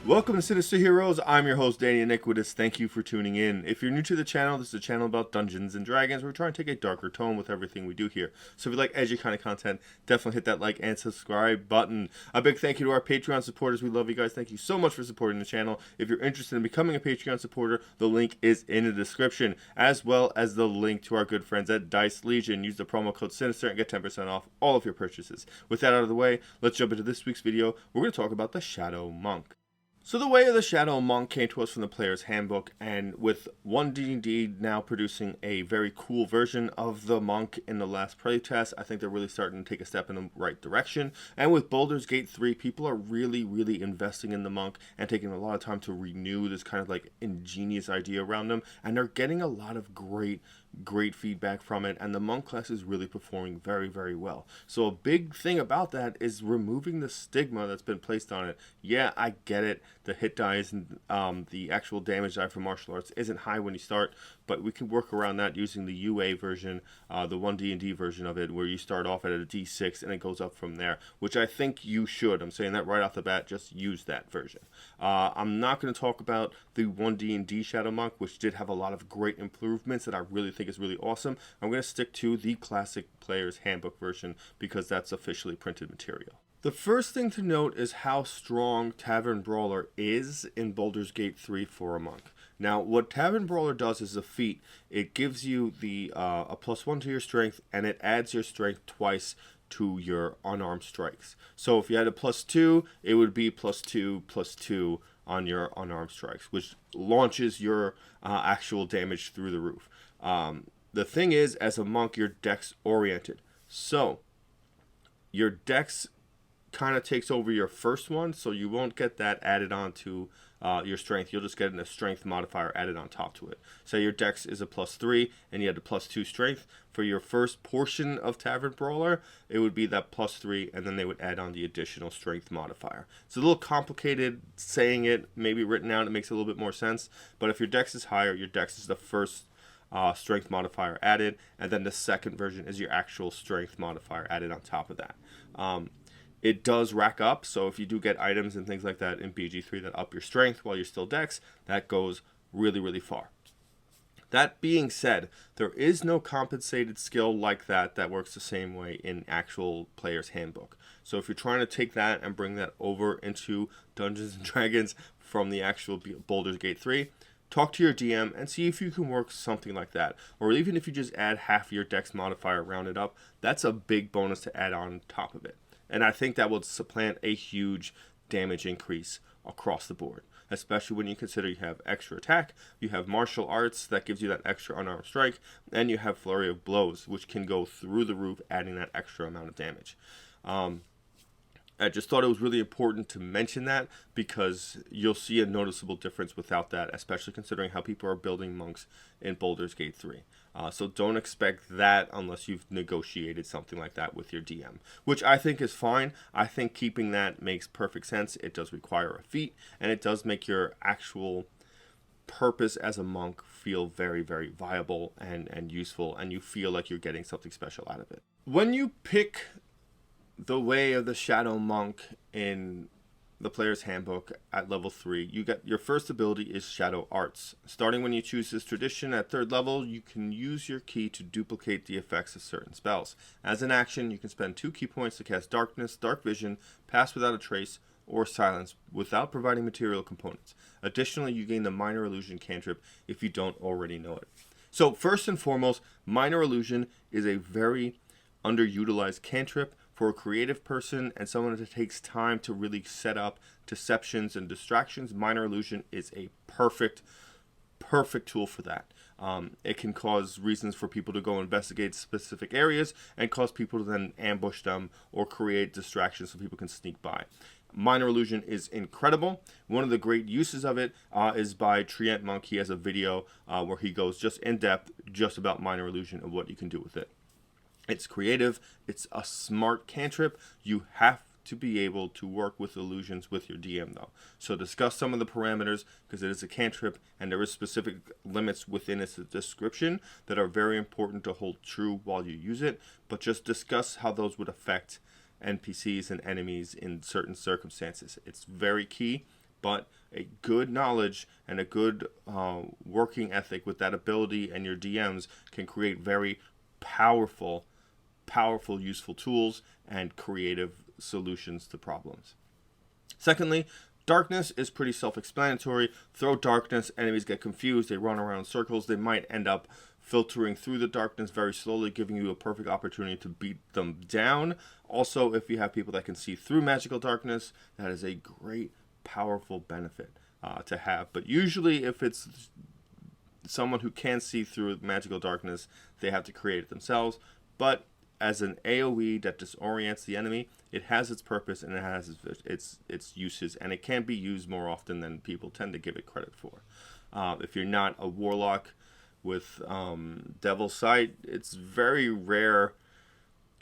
Welcome to Sinister Heroes. I'm your host, Danny Iniquitous. Thank you for tuning in. If you're new to the channel, this is a channel about Dungeons and Dragons. We're trying to take a darker tone with everything we do here. So if you like edgy kind of content, definitely hit that like and subscribe button. A big thank you to our Patreon supporters. We love you guys. Thank you so much for supporting the channel. If you're interested in becoming a Patreon supporter, the link is in the description, as well as the link to our good friends at Dice Legion. Use the promo code Sinister and get 10% off all of your purchases. With that out of the way, let's jump into this week's video. We're going to talk about the Shadow Monk. So the way of the Shadow Monk came to us from the Player's Handbook, and with 1D&D now producing a very cool version of the Monk in the last playtest, I think they're really starting to take a step in the right direction. And with Baldur's Gate 3, people are really investing in the Monk and taking a lot of time to renew this kind of like ingenious idea around them, and they're getting a lot of great feedback from it, and the Monk class is really performing very well. So a big thing about that is removing the stigma that's been placed on it. Yeah, I get it. The hit dice and the actual damage die for martial arts isn't high when you start, but we can work around that using the UA version, the 1D&D version of it, where you start off at a D6 and it goes up from there, which I think you should. I'm saying that right off the bat, just use that version. I'm not going to talk about the 1D&D Shadow Monk, which did have a lot of great improvements that I really think is really awesome. I'm going to stick to the classic Player's Handbook version because that's officially printed material. The first thing to note is how strong Tavern Brawler is in Baldur's Gate 3 for a monk. Now, what Tavern Brawler does is a feat. It gives you the a +1 to your strength, and it adds your strength twice to your unarmed strikes. So if you had a +2, it would be +2/+2 on your unarmed strikes, which launches your actual damage through the roof. The thing is, as a monk, you're dex oriented. So your dex kind of takes over your first one, so you won't get that added on to your strength. You'll just get a strength modifier added on top to it. So your dex is a +3 and you had a +2 strength. For your first portion of Tavern Brawler, it would be that +3, and then they would add on the additional strength modifier. It's a little complicated saying it, maybe written out, it makes a little bit more sense, but if your dex is higher, your dex is the first strength modifier added, and then the second version is your actual strength modifier added on top of that. It does rack up, so if you do get items and things like that in BG3 that up your strength while you're still dex, that goes really far. That being said, there is no compensated skill like that works the same way in actual Player's Handbook. So if you're trying to take that and bring that over into Dungeons and Dragons from the actual Baldur's Gate 3, talk to your DM and see if you can work something like that. Or even if you just add half your dex modifier rounded up, that's a big bonus to add on top of it. And I think that would supplant a huge damage increase across the board, especially when you consider you have extra attack, you have martial arts that gives you that extra unarmed strike, and you have flurry of blows, which can go through the roof, adding that extra amount of damage. I just thought it was really important to mention that because you'll see a noticeable difference without that, especially considering how people are building monks in Baldur's Gate 3. So don't expect that unless you've negotiated something like that with your DM, which I think is fine. I think keeping that makes perfect sense. It does require a feat, and it does make your actual purpose as a monk feel very viable and useful, and you feel like you're getting something special out of it. When you pick the way of the Shadow Monk in the Player's Handbook at level 3, you get your first ability is Shadow Arts. Starting when you choose this tradition at 3rd level, you can use your key to duplicate the effects of certain spells. As an action, you can spend 2 key points to cast Darkness, Dark Vision, Pass Without a Trace, or Silence without providing material components. Additionally, you gain the Minor Illusion cantrip if you don't already know it. So first and foremost, Minor Illusion is a very underutilized cantrip. For a creative person and someone that takes time to really set up deceptions and distractions, Minor Illusion is a perfect tool for that. It can cause reasons for people to go investigate specific areas and cause people to then ambush them or create distractions so people can sneak by. Minor Illusion is incredible. One of the great uses of it is by Trient Monk. He has a video where he goes just in depth just about Minor Illusion and what you can do with it. It's creative, it's a smart cantrip. You have to be able to work with illusions with your DM though. So discuss some of the parameters because it is a cantrip and there is specific limits within its description that are very important to hold true while you use it, but just discuss how those would affect NPCs and enemies in certain circumstances. It's very key, but a good knowledge and a good working ethic with that ability and your DMs can create very powerful, useful tools and creative solutions to problems. Secondly, darkness is pretty self-explanatory. Throw darkness, enemies get confused, they run around in circles, they might end up filtering through the darkness very slowly, giving you a perfect opportunity to beat them down. Also, if you have people that can see through magical darkness, that is a great, powerful benefit to have. But usually, if it's someone who can see through magical darkness, they have to create it themselves. But as an AoE that disorients the enemy, it has its purpose and it has its uses, and it can be used more often than people tend to give it credit for. If you're not a warlock with Devil's Sight, it's very rare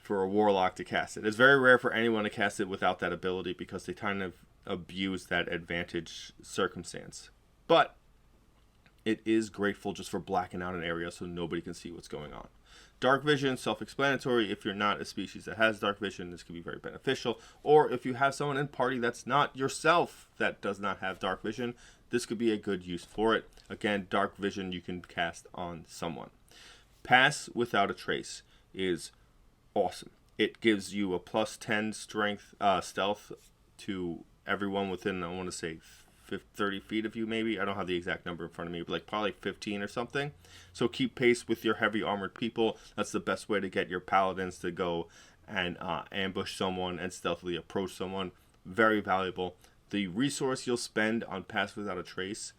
for a warlock to cast it. It's very rare for anyone to cast it without that ability because they kind of abuse that advantage circumstance. But it is grateful just for blacking out an area so nobody can see what's going on. Dark vision, self-explanatory. If you're not a species that has dark vision, this can be very beneficial. Or if you have someone in party that's not yourself that does not have dark vision, this could be a good use for it. Again, dark vision you can cast on someone. Pass without a trace is awesome. It gives you a plus 10 strength stealth to everyone within, I want to say, 30 feet of you maybe. I don't have the exact number in front of me, but like probably 15 or something. So keep pace with your heavy armored people. That's the best way to get your paladins to go and ambush someone and stealthily approach someone. Very valuable. The resource you'll spend on Pass Without a Trace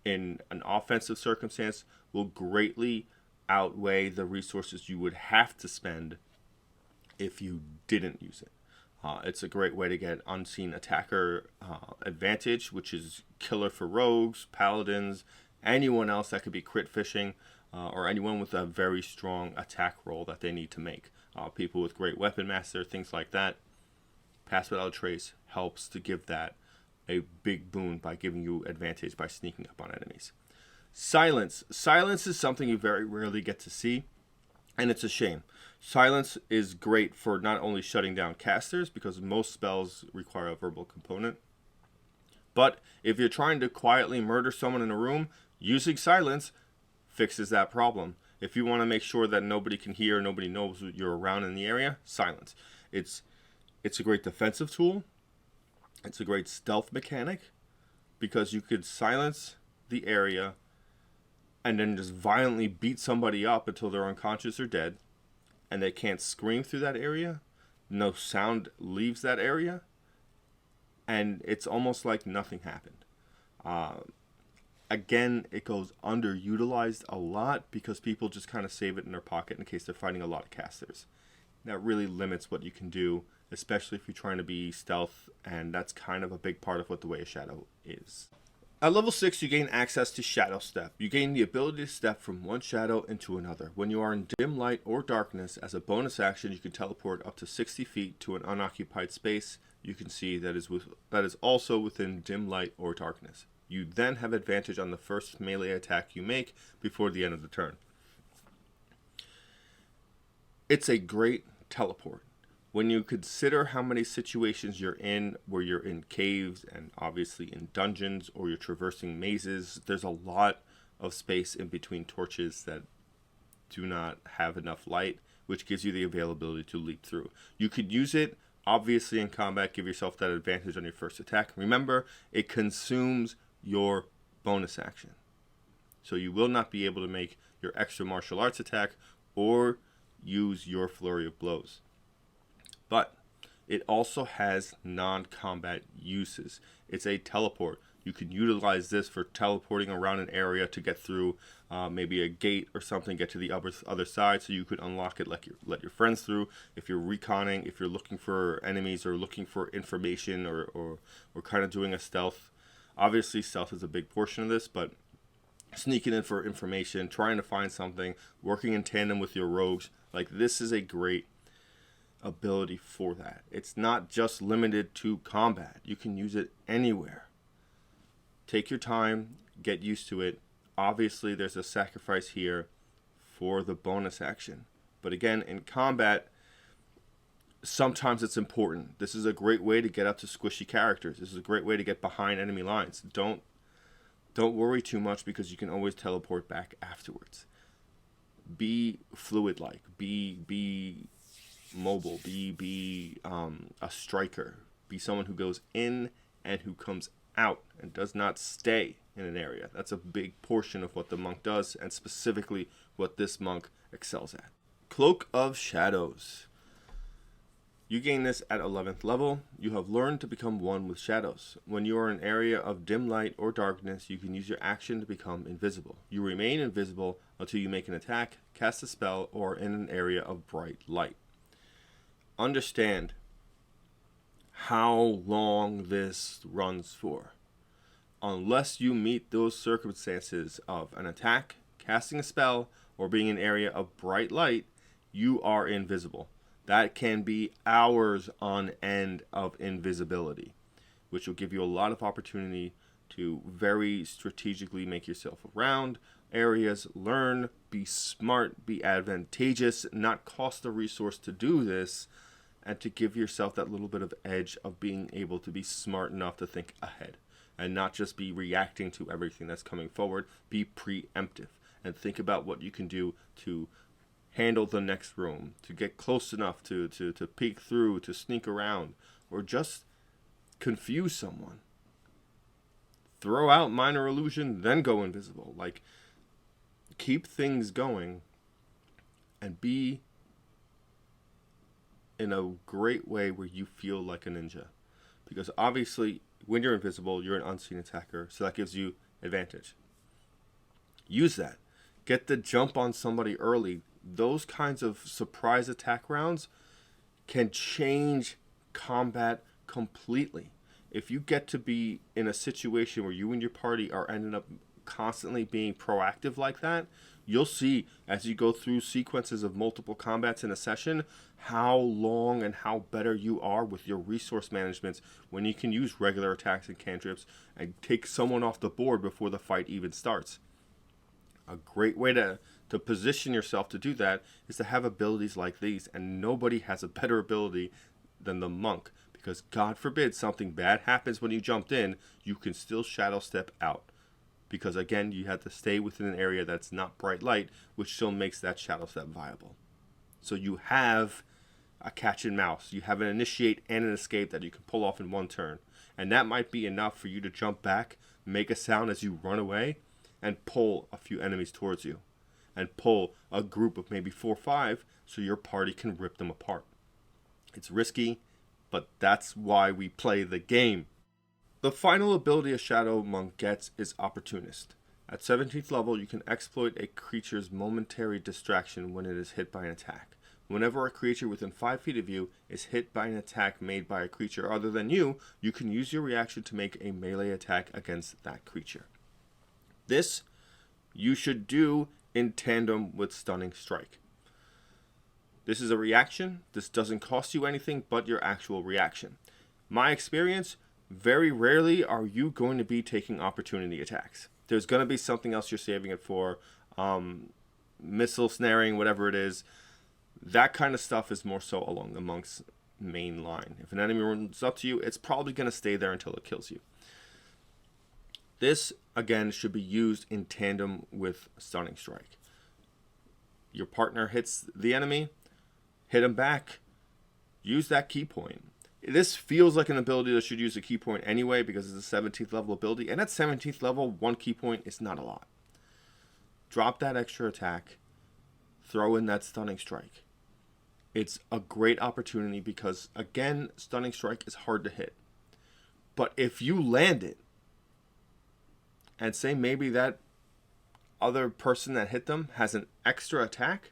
in an offensive circumstance will greatly outweigh the resources you would have to spend if you didn't use it. It's a great way to get unseen attacker advantage, which is killer for rogues, paladins, anyone else that could be crit fishing, or anyone with a very strong attack roll that they need to make. People with great weapon master, things like that. Pass Without a Trace helps to give that a big boon by giving you advantage by sneaking up on enemies. Silence. Silence is something you very rarely get to see, and it's a shame. Silence is great for not only shutting down casters, because most spells require a verbal component, but if you're trying to quietly murder someone in a room, using silence fixes that problem. If you want to make sure that nobody can hear, nobody knows you're around in the area, silence. It's a great defensive tool. It's a great stealth mechanic, because you could silence the area and then just violently beat somebody up until they're unconscious or dead, and they can't scream through that area. No sound leaves that area, and it's almost like nothing happened. Again, it goes underutilized a lot because people just kind of save it in their pocket in case they're fighting a lot of casters. That really limits what you can do, especially if you're trying to be stealth, and that's kind of a big part of what the Way of Shadow is. At level 6, you gain access to Shadow Step. You gain the ability to step from one shadow into another. When you are in dim light or darkness, as a bonus action, you can teleport up to 60 feet to an unoccupied space you can see that is also within dim light or darkness. You then have advantage on the first melee attack you make before the end of the turn. It's a great teleport. When you consider how many situations you're in, where you're in caves and obviously in dungeons, or you're traversing mazes, there's a lot of space in between torches that do not have enough light, which gives you the availability to leap through. You could use it, obviously, in combat, give yourself that advantage on your first attack. Remember, it consumes your bonus action. So you will not be able to make your extra martial arts attack or use your flurry of blows. But it also has non-combat uses. It's a teleport. You can utilize this for teleporting around an area to get through maybe a gate or something, get to the other side, so you could unlock it, let your friends through. If you're reconning, if you're looking for enemies or looking for information or kind of doing a stealth. Obviously, stealth is a big portion of this, but sneaking in for information, trying to find something, working in tandem with your rogues, like this is a great ability for that. It's not just limited to combat. You can use it anywhere. Take your time, get used to it. Obviously, there's a sacrifice here for the bonus action. But again, in combat, sometimes it's important. This is a great way to get up to squishy characters. This is a great way to get behind enemy lines. Don't worry too much, because you can always teleport back afterwards. Be fluid like. Be mobile. Be a striker. Be someone who goes in and who comes out and does not stay in an area. That's a big portion of what the monk does, and specifically what this monk excels at. Cloak of Shadows. You gain this at 11th level. You have learned to become one with shadows. When you are in an area of dim light or darkness, you can use your action to become invisible. You remain invisible until you make an attack, cast a spell, or in an area of bright light. Understand how long this runs for. Unless you meet those circumstances of an attack, casting a spell, or being in an area of bright light, you are invisible. That can be hours on end of invisibility, which will give you a lot of opportunity to very strategically make yourself around areas, learn, be smart, be advantageous, not cost a resource to do this, and to give yourself that little bit of edge of being able to be smart enough to think ahead and not just be reacting to everything that's coming forward. Be preemptive and think about what you can do to handle the next room, to get close enough to peek through, to sneak around, or just confuse someone. Throw out minor illusion, then go invisible. Like, keep things going and be in a great way where you feel like a ninja. Because obviously, when you're invisible, you're an unseen attacker, so that gives you advantage. Use that. Get the jump on somebody early. Those kinds of surprise attack rounds can change combat completely. If you get to be in a situation where you and your party are ending up constantly being proactive like that, you'll see as you go through sequences of multiple combats in a session how long and how better you are with your resource management when you can use regular attacks and cantrips and take someone off the board before the fight even starts. A great way to position yourself to do that is to have abilities like these, and nobody has a better ability than the monk, because God forbid something bad happens when you jumped in, you can still shadow step out, because again you have to stay within an area that's not bright light, which still makes that shadow step viable. So you have a catch and mouse, you have an initiate and an escape that you can pull off in one turn, and that might be enough for you to jump back, make a sound as you run away, and pull a few enemies towards you, and pull a group of maybe 4 or 5 so your party can rip them apart. It's risky, but that's why we play the game. The final ability a Shadow Monk gets is Opportunist. At 17th level, you can exploit a creature's momentary distraction when it is hit by an attack. Whenever a creature within 5 feet of you is hit by an attack made by a creature other than you, you can use your reaction to make a melee attack against that creature. This you should do in tandem with Stunning Strike. This is a reaction. This doesn't cost you anything but your actual reaction. My experience, very rarely are you going to be taking opportunity attacks. There's going to be something else you're saving it for, missile snaring, whatever it is. That kind of stuff is more so along the monk's main line. If an enemy runs up to you, it's probably going to stay there until it kills you. This, again, should be used in tandem with Stunning Strike. Your partner hits the enemy, hit him back, use that key point. This feels like an ability that should use a key point anyway because it's a 17th level ability, and at 17th level, 1 key point is not a lot. Drop that extra attack, throw in that Stunning Strike. It's a great opportunity because, again, Stunning Strike is hard to hit. But if you land it, and say maybe that other person that hit them has an extra attack,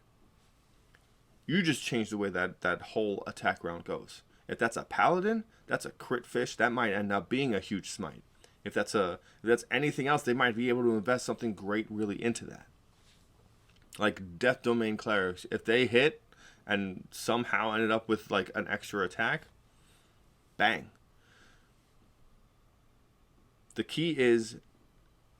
you just change the way that whole attack round goes. If that's a Paladin, that's a crit fish, that might end up being a huge smite. If that's anything else, they might be able to invest something great really into that. Like Death Domain clerics, if they hit and somehow ended up with like an extra attack, bang. The key is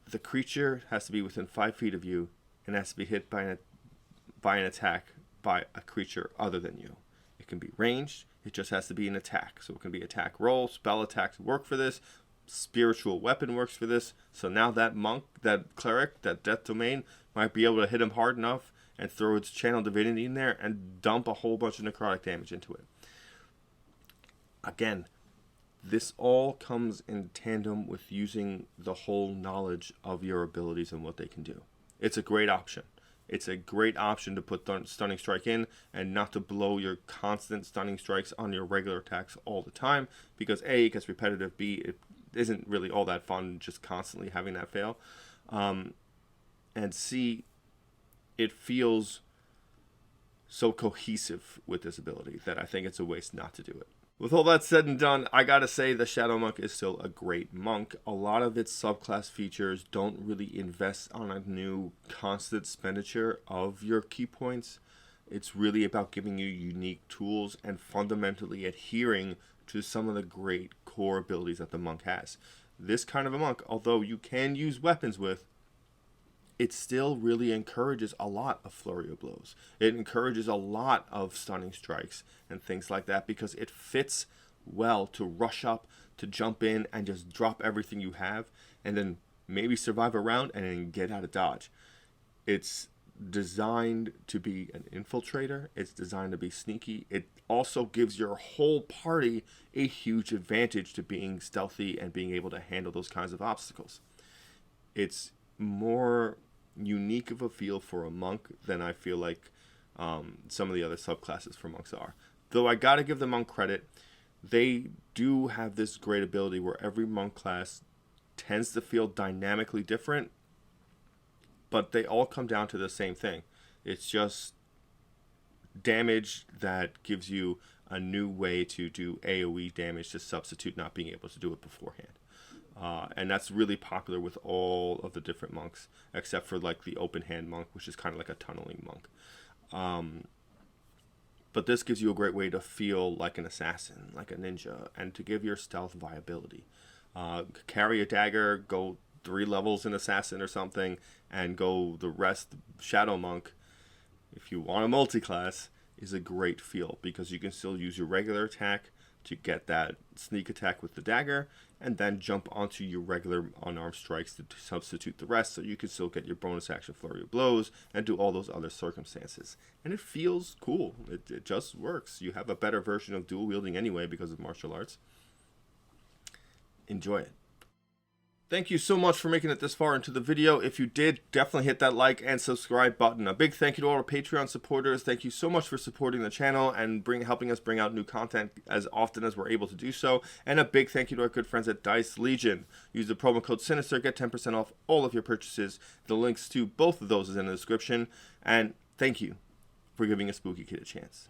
the creature has to be within 5 feet of you and has to be hit by an attack by a creature other than you. It can be ranged. It just has to be an attack. So it can be attack roll, spell attacks work for this. Spiritual weapon works for this. So now that monk, that cleric, that death domain might be able to hit him hard enough and throw its channel divinity in there and dump a whole bunch of necrotic damage into it. Again, this all comes in tandem with using the whole knowledge of your abilities and what they can do. It's a great option. It's a great option to put Stunning Strike in and not to blow your constant Stunning Strikes on your regular attacks all the time, because A, it gets repetitive, B, it isn't really all that fun just constantly having that fail, and C, it feels so cohesive with this ability that I think it's a waste not to do it. With all that said and done, I gotta say the Shadow Monk is still a great monk. A lot of its subclass features don't really invest on a new constant expenditure of your key points. It's really about giving you unique tools and fundamentally adhering to some of the great core abilities that the monk has. This kind of a monk, although you can use weapons with, it still really encourages a lot of flurry of blows. It encourages a lot of stunning strikes and things like that because it fits well to rush up, to jump in and just drop everything you have and then maybe survive a round and then get out of dodge. It's designed to be an infiltrator. It's designed to be sneaky. It also gives your whole party a huge advantage to being stealthy and being able to handle those kinds of obstacles. It's more unique of a feel for a monk than I feel like some of the other subclasses for monks are. Though I gotta give the monk credit, they do have this great ability where every monk class tends to feel dynamically different, but they all come down to the same thing. It's just damage that gives you a new way to do AoE damage to substitute not being able to do it beforehand. And that's really popular with all of the different monks, except for like the open hand monk, which is kind of like a tunneling monk. But this gives you a great way to feel like an assassin, like a ninja, and to give your stealth viability. Carry a dagger, go 3 levels in assassin or something, and go the rest shadow monk, if you want a multi-class, is a great feel because you can still use your regular attack to get that sneak attack with the dagger, and then jump onto your regular unarmed strikes to substitute the rest, so you can still get your bonus action flurry of blows and do all those other circumstances. And it feels cool. It just works. You have a better version of dual wielding anyway because of martial arts. Enjoy it. Thank you so much for making it this far into the video. If you did, definitely hit that like and subscribe button. A big thank you to all our Patreon supporters. Thank you so much for supporting the channel and helping us bring out new content as often as we're able to do so. And a big thank you to our good friends at Dice Legion. Use the promo code Sinister, get 10% off all of your purchases. The links to both of those is in the description. And thank you for giving a spooky kid a chance.